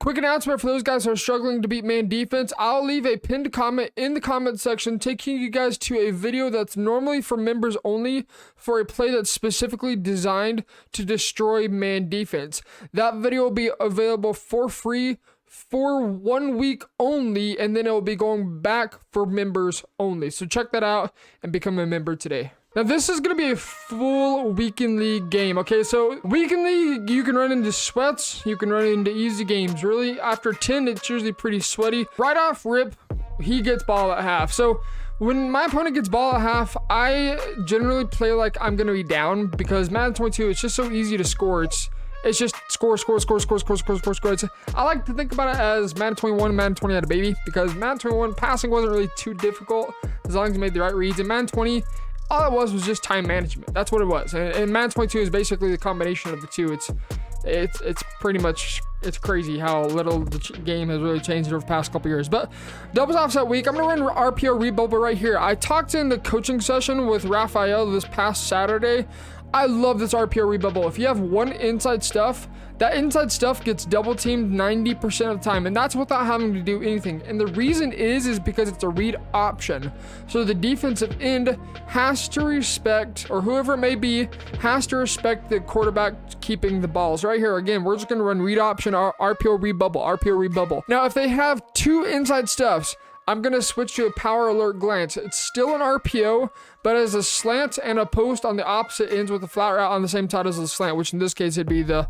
Quick announcement for those guys who are struggling to beat man defense. I'll leave a pinned comment in the comment section taking you guys to a video that's normally for members only for a play that's specifically designed to destroy man defense. That video will be available for free for 1 week only, and then it will be going back for members only. So check that out and become a member today. Now this is going to be a full weekend league game, okay? So weekend league, you can run into sweats, you can run into easy games. Really, after 10, it's usually pretty sweaty. Right off rip, he gets ball at half. So when my opponent gets ball at half, I generally play like I'm going to be down because Madden 22, it's just so easy to score. It's just score. I like to think about it as Madden 21 and Madden 20 had a baby, because Madden 21 passing wasn't really too difficult as long as you made the right reads. And Madden 20, all it was just time management. That's what it was. And Madden 22 is basically the combination of the two. It's pretty much, it's crazy how little the game has really changed over the past couple years. But doubles offset week, I'm gonna run RPO rebubble right here. I talked in the coaching session with Raphael this past Saturday. I love this RPO rebubble. If you have one inside stuff, that inside stuff gets double teamed 90% of the time, and that's without having to do anything. And the reason is because it's a read option. So the defensive end has to respect, or whoever it may be, has to respect the quarterback keeping the balls. Right here, again, we're just gonna run read option, RPO rebubble. Now, if they have two inside stuffs, I'm going to switch to a power alert glance. It's still an RPO, but as a slant and a post on the opposite ends with a flat route on the same side as the slant, which in this case, it'd be the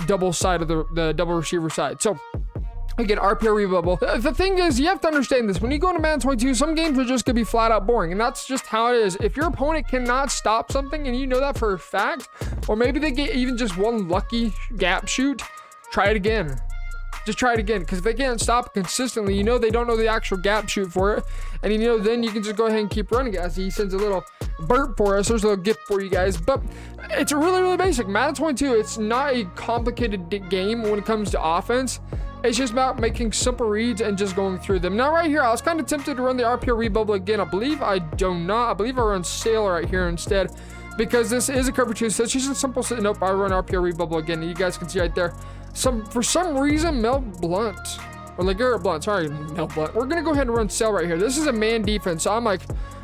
double side of the double receiver side. So again, RPO rebubble. The thing is, you have to understand this. When you go into Madden 22, some games are just going to be flat out boring, and that's just how it is. If your opponent cannot stop something, and you know that for a fact, or maybe they get even just one lucky gap shoot, try it again. Just try it again, because if they can't stop it consistently, you know they don't know the actual gap shoot for it, and you know then you can just go ahead and keep running it. As he sends a little burp for us, there's a little gift for you guys. But it's a really basic Madden 22. It's not a complicated game when it comes to offense. It's just about making simple reads and just going through them. Now right here, I was kind of tempted to run the RPO rebubble again. I believe I do not. I believe I run Sail right here instead, because this is a cover 2. So it's just a simple, nope, I run RPO rebubble again. You guys can see right there. For some reason, Mel Blunt, or LeGarrette Blunt, sorry, Mel Blunt. We're going to go ahead and run Sail right here. This is a man defense. So I'm like,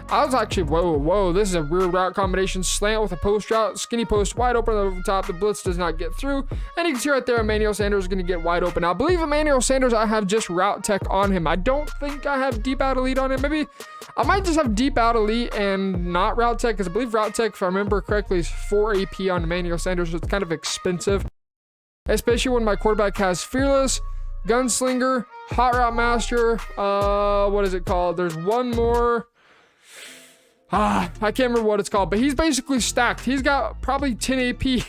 I was actually, whoa, this is a weird route combination. Slant with a post route, skinny post, wide open over the top. The blitz does not get through. And you can see right there, Emmanuel Sanders is going to get wide open. Now, I believe Emmanuel Sanders, I have just route tech on him. I don't think I have deep out elite on him. Maybe I might just have deep out elite and not route tech, because I believe route tech, if I remember correctly, is 4 AP on Emmanuel Sanders. So it's kind of expensive, especially when my quarterback has Fearless, Gunslinger, Hot Route Master. What is it called? There's one more. I can't remember what it's called, but he's basically stacked. He's got probably 10 AP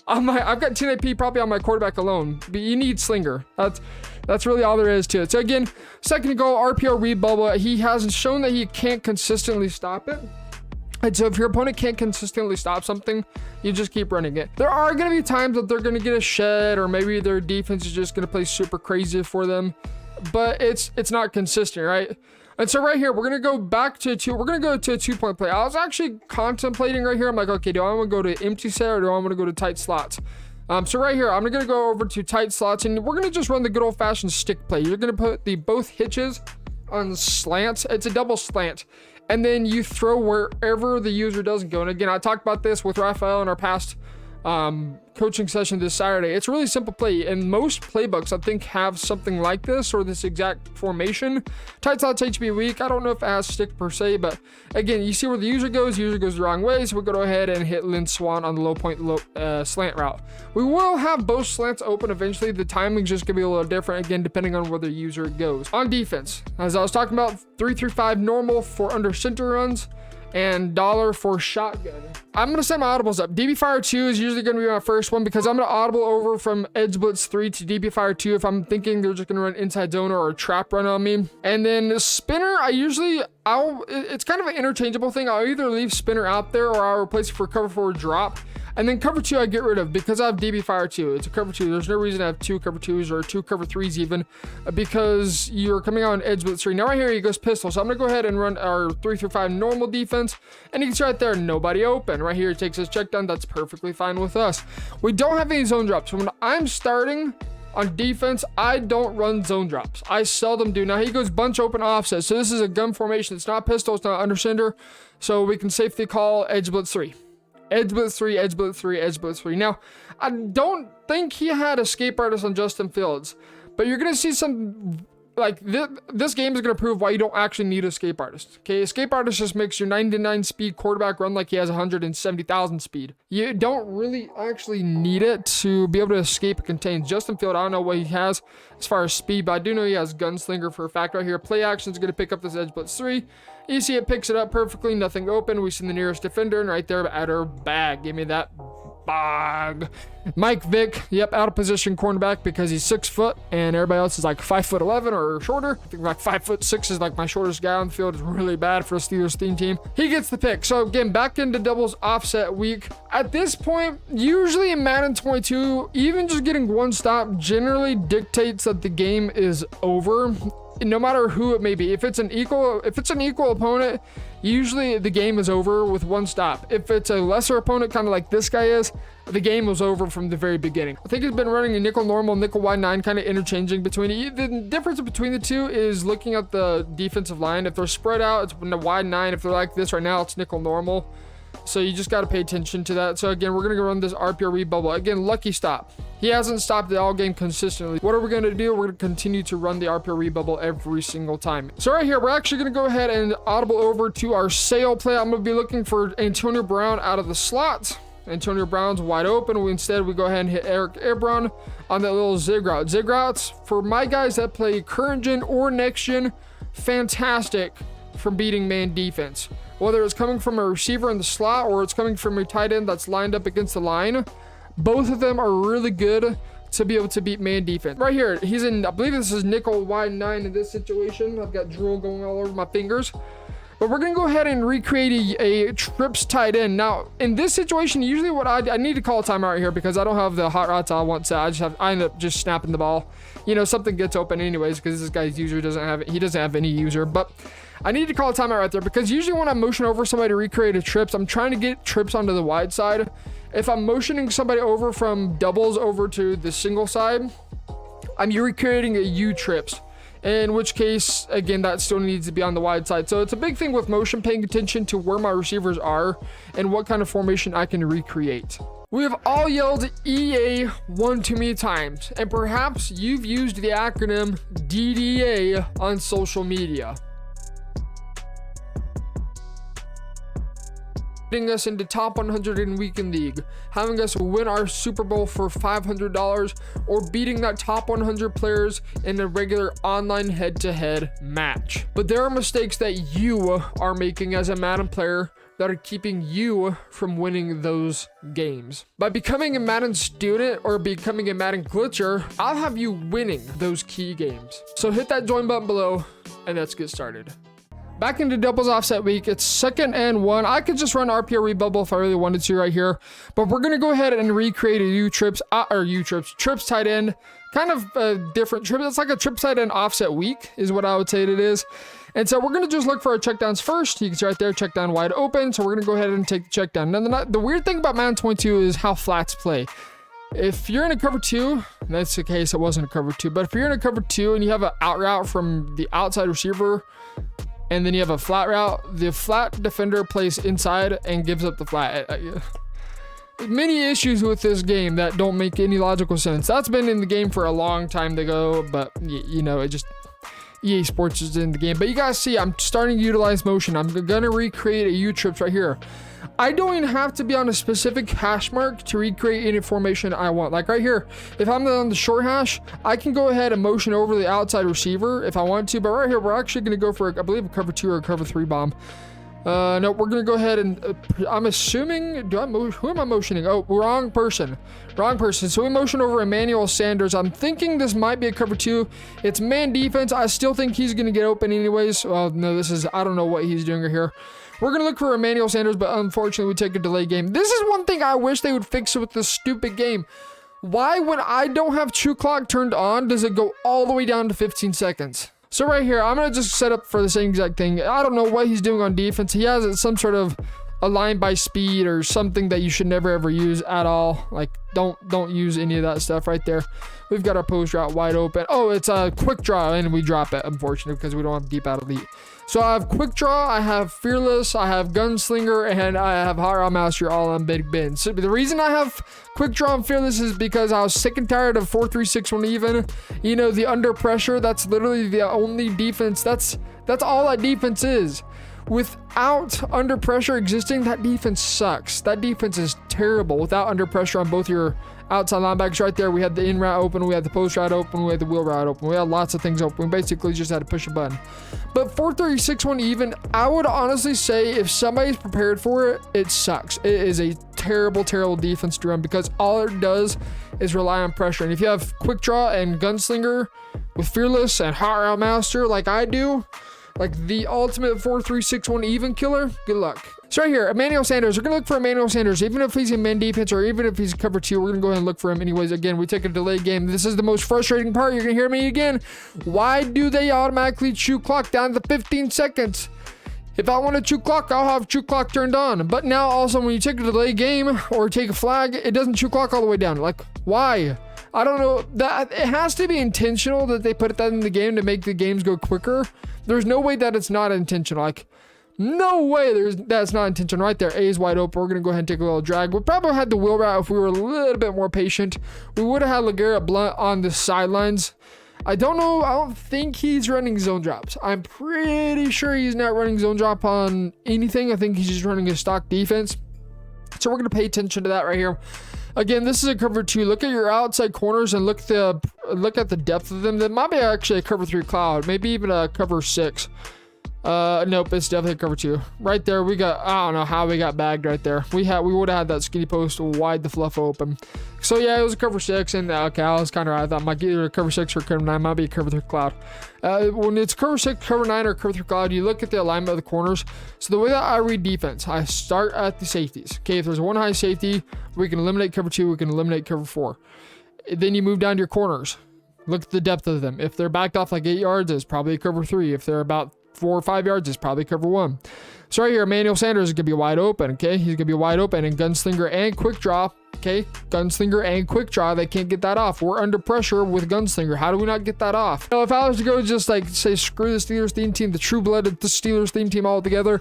I've got 10 AP probably on my quarterback alone, but you need Slinger. That's really all there is to it. So again, second to go, RPO rebubble. He has shown that he can't consistently stop it. And so if your opponent can't consistently stop something, you just keep running it. There are going to be times that they're going to get a shed, or maybe their defense is just going to play super crazy for them, but it's not consistent, right? And so right here, we're going to go back to we're going to go to a 2-point play. I was actually contemplating right here. I'm like, okay, do I want to go to empty set, or do I want to go to tight slots? So right here, I'm going to go over to tight slots, and we're going to just run the good old fashioned stick play. You're going to put the both hitches on slants. It's a double slant. And then you throw wherever the user doesn't go. And again, I talked about this with Raphael in our past coaching session this Saturday. It's a really simple play, and most playbooks I think have something like this or this exact formation. Tight slots HB weak. I don't know if it has stick per se, but again, you see where the user goes. The user goes the wrong way, so we'll go ahead and hit Lynn Swan on the low point slant route. We will have both slants open eventually. The timing's just gonna be a little different, again, depending on where the user goes. On defense, as I was talking about, 3-5 normal for under center runs, and $1 for shotgun. I'm going to set my audibles up. DB Fire 2 is usually going to be my first one, because I'm going to audible over from Edge Blitz 3 to DB Fire 2 if I'm thinking they're just going to run inside zone or a trap run on me. And then spinner, it's kind of an interchangeable thing. I'll either leave spinner out there, or I'll replace it for cover 4 drop. And then cover 2 I get rid of, because I have DB Fire 2. It's a cover 2. There's no reason to have 2 cover 2s or 2 cover 3s even, because you're coming out on Edge Blitz 3. Now right here he goes pistol. So I'm going to go ahead and run our 3-5 normal defense. And you can see right there, nobody open. Right here it takes his check down. That's perfectly fine with us. We don't have any zone drops. So when I'm starting On defense, I don't run zone drops. I seldom do. Now he goes bunch open offset. So this is a gun formation. It's not pistol. It's not undercenter. So we can safely call edge blitz 3. Edge blitz 3, edge blitz 3, edge blitz 3. Now, I don't think he had escape artist on Justin Fields, but you're going to see some, like, this game is going to prove why you don't actually need escape artist. Okay, escape artist just makes your 99 speed quarterback run like he has 170,000 speed. You don't really actually need it to be able to escape and contain. Justin Field, I don't know what he has as far as speed, but I do know he has gunslinger for a fact right here. Play action is going to pick up this edge blitz 3. You see it picks it up perfectly, nothing open. We see the nearest defender, and right there at her bag. Give me that bag. Mike Vick, yep, out of position cornerback because he's 6 foot, and everybody else is like 5'11" or shorter. I think like 5'6" is like my shortest guy on the field. Is really bad for a Steelers team. He gets the pick. So again, back into doubles offset week. At this point, usually in Madden 22, even just getting one stop generally dictates that the game is over. No matter who it may be. If it's an equal opponent, usually the game is over with one stop. If it's a lesser opponent, kind of like this guy is, the game was over from the very beginning. I think he's been running a nickel normal, nickel wide 9, kind of interchanging between it. The difference between the two is looking at the defensive line. If they're spread out, it's a wide 9. If they're like this right now, it's nickel normal. So you just got to pay attention to that. So again, we're going to go run this RPO read bubble. Again, lucky stop. He hasn't stopped the all game consistently. What are we going to do? We're going to continue to run the RPO read bubble every single time. So right here, we're actually going to go ahead and audible over to our sail play. I'm going to be looking for Antonio Brown out of the slot. Antonio Brown's wide open. We go ahead and hit Eric Ebron on that little zig route. Zig routes, for my guys that play current gen or next gen, fantastic for beating man defense. Whether it's coming from a receiver in the slot or it's coming from a tight end that's lined up against the line, both of them are really good to be able to beat man defense. Right here, he's in, I believe this is nickel wide 9 in this situation. I've got drool going all over my fingers. But we're going to go ahead and recreate a trips tight end. Now, in this situation, usually what I need to call a timeout right here because I don't have the hot routes I want set. I end up just snapping the ball. You know, something gets open anyways because this guy's user doesn't have any user. But I need to call a timeout right there because usually when I motion over somebody to recreate a trips, I'm trying to get trips onto the wide side. If I'm motioning somebody over from doubles over to the single side, I'm recreating a U trips. In which case, again, that still needs to be on the wide side. So it's a big thing with motion, paying attention to where my receivers are and what kind of formation I can recreate. We have all yelled EA one too many times, and perhaps you've used the acronym DDA on social media. Getting us into top 100 in weekend league, having us win our Super Bowl for $500, or beating that top 100 players in a regular online head-to-head match. But there are mistakes that you are making as a Madden player that are keeping you from winning those games. By becoming a Madden student or becoming a Madden glitcher, I'll have you winning those key games. So hit that join button below and let's get started. Back into doubles offset week. It's 2nd and 1. I could just run RPO rebubble if I really wanted to right here, but we're gonna go ahead and recreate a trips tight end, kind of a different trip. It's like a trips tight end offset week is what I would say it is. And so we're gonna just look for our checkdowns first. You can see right there, check down wide open. So we're gonna go ahead and take the check down. Now the weird thing about Madden 22 is how flats play. If you're in a cover 2, that's the case, it wasn't a cover 2, but if you're in a cover 2 and you have an out route from the outside receiver, and then you have a flat route, the flat defender plays inside and gives up the flat. Many issues with this game that don't make any logical sense. That's been in the game for a long time ago, but you know, it just, EA Sports is in the game. But you guys see, I'm starting to utilize motion. I'm gonna recreate a U-trips right here. I don't even have to be on a specific hash mark to recreate any formation I want. Like right here, if I'm on the short hash, I can go ahead and motion over the outside receiver if I want to. But right here, we're actually going to go for, I believe, a cover 2 or a cover 3 bomb. No, we're going to go ahead and, I'm assuming, who am I motioning? Oh, wrong person. So we motion over Emmanuel Sanders. I'm thinking this might be a cover 2. It's man defense. I still think he's going to get open anyways. Well, no, I don't know what he's doing right here. We're going to look for Emmanuel Sanders, but unfortunately we take a delay game. This is one thing I wish they would fix with this stupid game. Why, when I don't have true clock turned on, does it go all the way down to 15 seconds? So right here, I'm going to just set up for the same exact thing. I don't know what he's doing on defense. He has some sort of aligned by speed or something that you should never ever use at all. Like, don't use any of that stuff right there. We've got our post route wide open. Oh, it's a quick draw, and we drop it, unfortunately, because we don't have deep out elite. So I have quick draw, I have fearless, I have gunslinger, and I have hot route master all on Big Ben. So the reason I have quick draw and fearless is because I was sick and tired of 4-3-6-1 even. You know, the under pressure, that's literally the only defense. That's all that defense is. Without under pressure existing, that defense sucks. That defense is terrible without under pressure on both your outside linebackers right there. We had the in route open, we had the post route open, we had the wheel route open. We had lots of things open. We basically just had to push a button. But 4-3-6-1 even, I would honestly say if somebody's prepared for it, it sucks. It is a terrible, terrible defense to run because all it does is rely on pressure. And if you have quick draw and gunslinger with fearless and hot route master like I do, like the ultimate 4-3-6-1 even killer, good luck. So right here, Emmanuel Sanders. We're going to look for Emmanuel Sanders. Even if he's in man defense or even if he's cover 2, we're going to go ahead and look for him anyways. Again, we take a delayed game. This is the most frustrating part. You're going to hear me again. Why do they automatically chew clock down to 15 seconds? If I want to chew clock, I'll have chew clock turned on. But now also when you take a delay game or take a flag, it doesn't chew clock all the way down. Like, why? I don't know. That it has to be intentional that they put that in the game to make the games go quicker. There's no way that it's not intentional. Like, no way that's not intentional. Right there, A is wide open. We're going to go ahead and take a little drag. We probably had the wheel route if we were a little bit more patient. We would have had LeGarrette Blount on the sidelines. I don't know. I don't think he's running zone drops. I'm pretty sure he's not running zone drop on anything. I think he's just running a stock defense. So we're going to pay attention to that right here. Again, this is a cover 2. Look at your outside corners and look at the depth of them. That might be actually a cover 3 cloud, maybe even a cover 6. Nope, it's definitely a cover 2. Right there, we got, I don't know how we got bagged right there. We would have had that skinny post wide the fluff open. So yeah, it was a cover 6, and okay, I was kind of right. I thought it might be either a cover 6 or a cover 9. Might be a cover 3 cloud. When it's cover 6, cover 9, or cover 3 cloud, you look at the alignment of the corners. So the way that I read defense, I start at the safeties. Okay, if there's one high safety, we can eliminate cover 2, we can eliminate cover 4. Then you move down to your corners. Look at the depth of them. If they're backed off like 8 yards, it's probably a cover 3. If they're about 4 or 5 yards, it's probably cover 1. So right here, Emmanuel Sanders is going to be wide open, okay? He's going to be wide open, and gunslinger and quick draw, okay? Gunslinger and quick draw, they can't get that off. We're under pressure with gunslinger. How do we not get that off? Now, if I was to go just like say screw the Steelers theme team, the true-blooded Steelers theme team all together,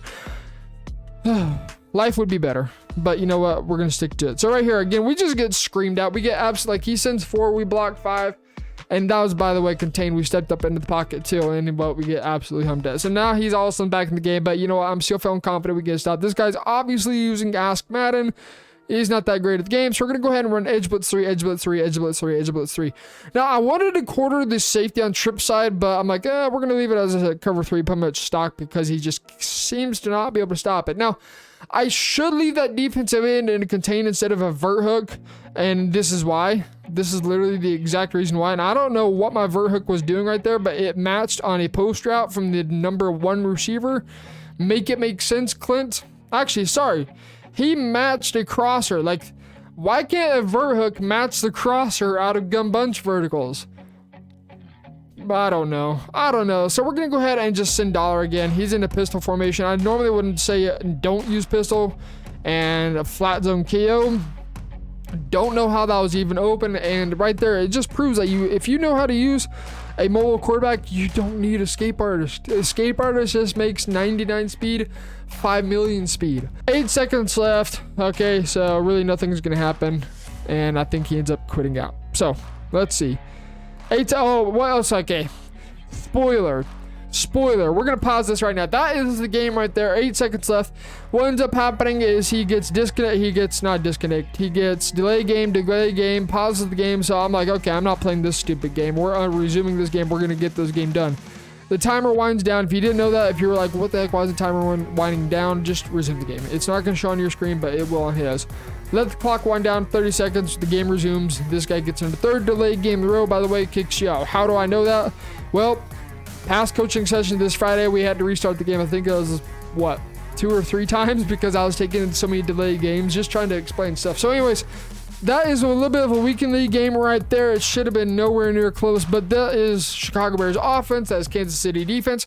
life would be better. But you know what? We're going to stick to it. So right here, again, we just get screamed out. We get absolutely, like he sends 4, we block 5. And that was, by the way, contained. We stepped up into the pocket, too. And but we get absolutely hummed at. So now he's all of a sudden back in the game. But you know what? I'm still feeling confident we get a stop. This guy's obviously using Ask Madden. He's not that great at the game. So we're going to go ahead and run edge blitz 3, edge blitz 3, edge blitz 3, edge blitz 3. Now, I wanted to quarter this safety on trip side. But I'm like, we're going to leave it as a cover 3 pretty much stock because he just seems to not be able to stop it. Now, I should leave that defensive end in a contain instead of a vert hook. And this is why. This is literally the exact reason why. And I don't know what my vert hook was doing right there, but it matched on a post route from the number 1 receiver. Make it make sense, Clint. Actually, sorry. He matched a crosser. Like, why can't a vert hook match the crosser out of gun bunch verticals? I don't know. So we're going to go ahead and just send Dollar again. He's in a pistol formation. I normally wouldn't say don't use pistol and a flat zone KO. Don't know how that was even open. And right there, it just proves that if you know how to use a mobile quarterback, you don't need escape artist. Escape artist just makes 99 speed, 5 million speed. 8 seconds left. Okay, so really nothing's going to happen. And I think he ends up quitting out. So let's see. Oh, what else? Okay. Spoiler. We're going to pause this right now. That is the game right there. 8 seconds left. What ends up happening is he gets disconnect. He gets delay game, pauses the game. So I'm like, okay, I'm not playing this stupid game. We're resuming this game. We're going to get this game done. The timer winds down. If you didn't know that, if you were like, what the heck, why is the timer winding down? Just resume the game. It's not going to show on your screen, but it will on his. Let the clock wind down, 30 seconds, the game resumes. This guy gets into 3rd delayed game in a row, by the way, kicks you out. How do I know that? Well, past coaching session this Friday, we had to restart the game. I think it was, 2 or 3 times because I was taking so many delayed games, just trying to explain stuff. So anyways, that is a little bit of a weekend league game right there. It should have been nowhere near close, but that is Chicago Bears offense. That is Kansas City defense.